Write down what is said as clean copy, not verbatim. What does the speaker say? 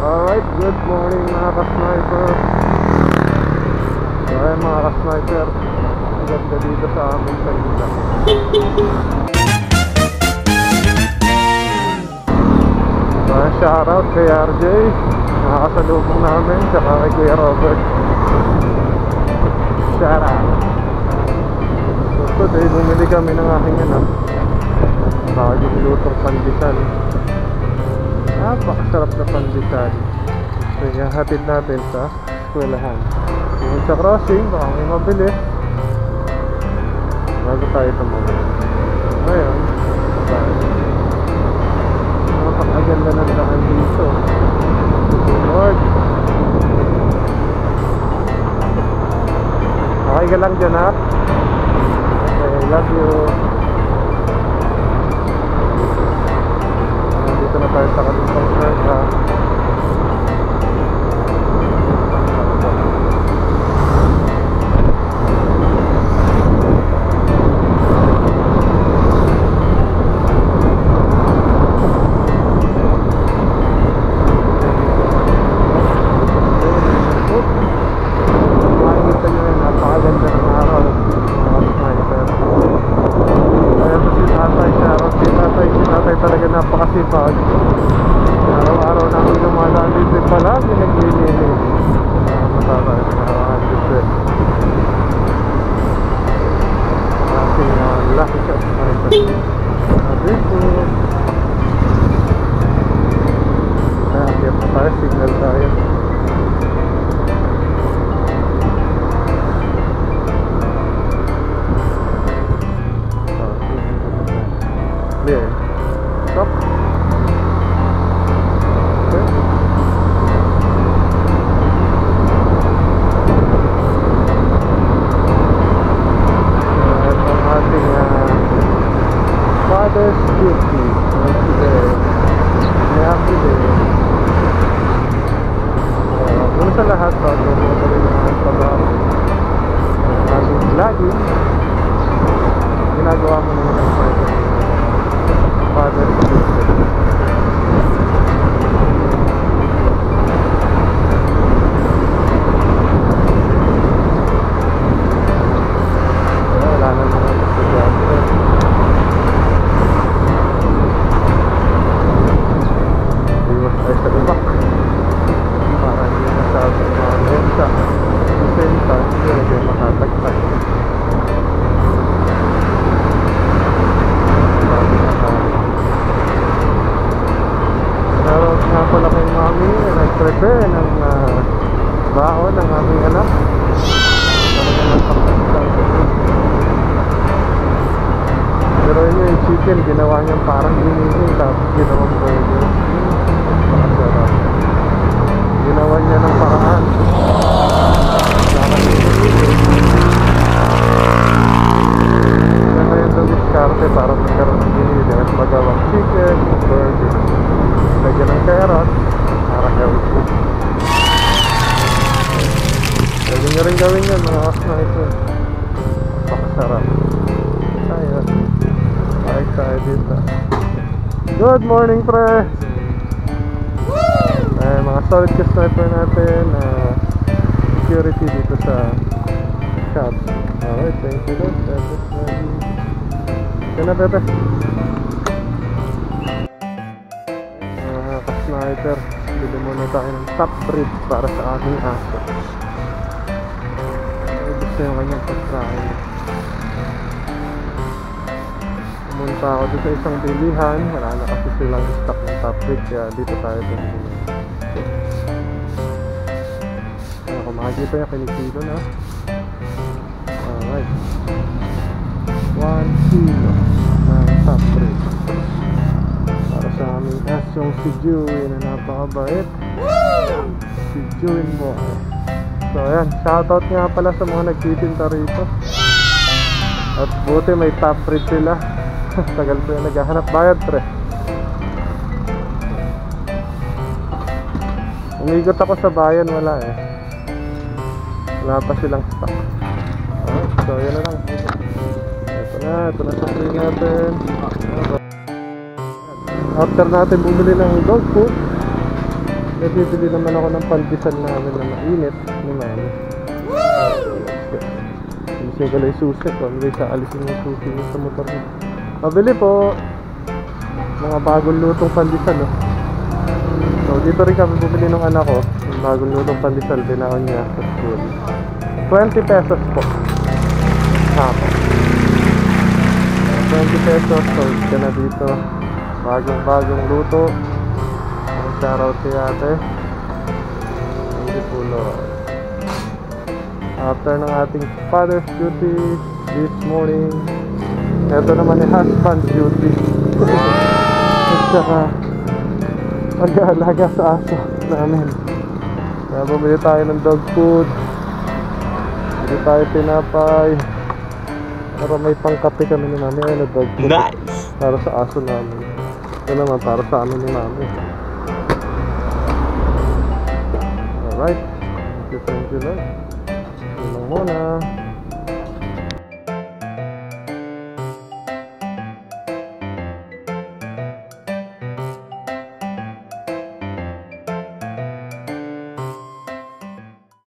Alright, good morning mga ka-sniper. So ayan mga ka-sniper, ang ganda dito sa aming salita. So ayan, shoutout kay RJ, nakakasalubong namin, tsaka kay Kuya Robert. Shoutout. So today, bumili kami ng aking bagong lutong pandesal. Napakasarap na pandesal. So ihahatid natin sa eskwelahan. Yung sa crossing, baka may mabilis bago tayo tumulog. Ngayon, napakaganda ng daan dito. Lord, okay ka lang dyan, ha? Okay, love you. Dito na tayo sa kalupang shirt, ha? Napakasipag. Araw-araw namin lumadaan dito palagi naglilinis. Matatayo na araw-araw dito. Kasi laki siya sa marita. Sabi po, nakakit na tayo, signal tayo. Clear. Stop. Okay. Ito ang ating Father's Duty today. May happy day. Muna sa lahat, bago mo tuloy ng aking trabaho, ating vlogging, ginagawa mo naman ang Father's Duty. Wala na mga estudyante. Iwas tayo sa ibak para hindi masyadong mga mensa. At the same time, hindi na kayo makatagtag. Nga pala kay mami, nag-prepare ng baon ng aming anak. Pero yun yung chicken, ginawa niyang parang giniging tapos ginawang burger. Napakasarap. Ginawa niya ng paraan. Ganda yung dumiskarte para magkaroon ng giniging at magawang chicken, burger. Lagyan ng carrot para healthy. Pwede nyo rin gawin yan mga ka-sniper. Napakasarap. Ayun, excited na. Good morning, pre! Mga solid ka-sniper natin, security dito sa shop. Alright, thank you Lord. Yan na, bebe. Sniper, bili muna tayo ng top breed para sa aking aso. Gusto yung kanyang pagkain. Pumunta ako dito sa isang bilihan, wala na kasi silang stock ng top breed, kaya dito tayo bumili. Kung makikita yung kinikilo na. Alright, 1 kilo ng top breed sa aming asyong si Juwin na napakabait. Si Juwin mo. So ayan, shoutout nga pala sa mga nagtitinta rito. At buti may top breed sila. Tagal ko yung naghahanap bayad, pre. Umigot ako sa bayan, wala eh. Wala pa silang stock. So yun na lang. Ito na sa free natin. After natin bumili ng dog food, May bibili naman ako ng pandesal namin na mainit ni Mami. Alisin ko lang yung susi ko. Always alisin yung susi mo sa motor mo. Mabili po. Mga bagong lutong pandesal, oh. So dito rin kami bumili ng anak ko. Yung bagong lutong pandesal, binaon niya sa school. 20 pesos po. Tama. 20 pesos. So ka na dito. Bagong luto. Shoutout kay ate. Thank you po, Lord. After ng ating father's duty this morning, ito naman yung husband duty. At saka mag-aalaga sa aso namin. Kaya bumili tayo ng dog food, bumili tayo tinapay para may pangkape kami ni Mami. Ayun na dog food. Nice! Para sa aso namin. Ito naman para sa amin ni Mami. Alright. Thank you, Lord. Yun lang muna.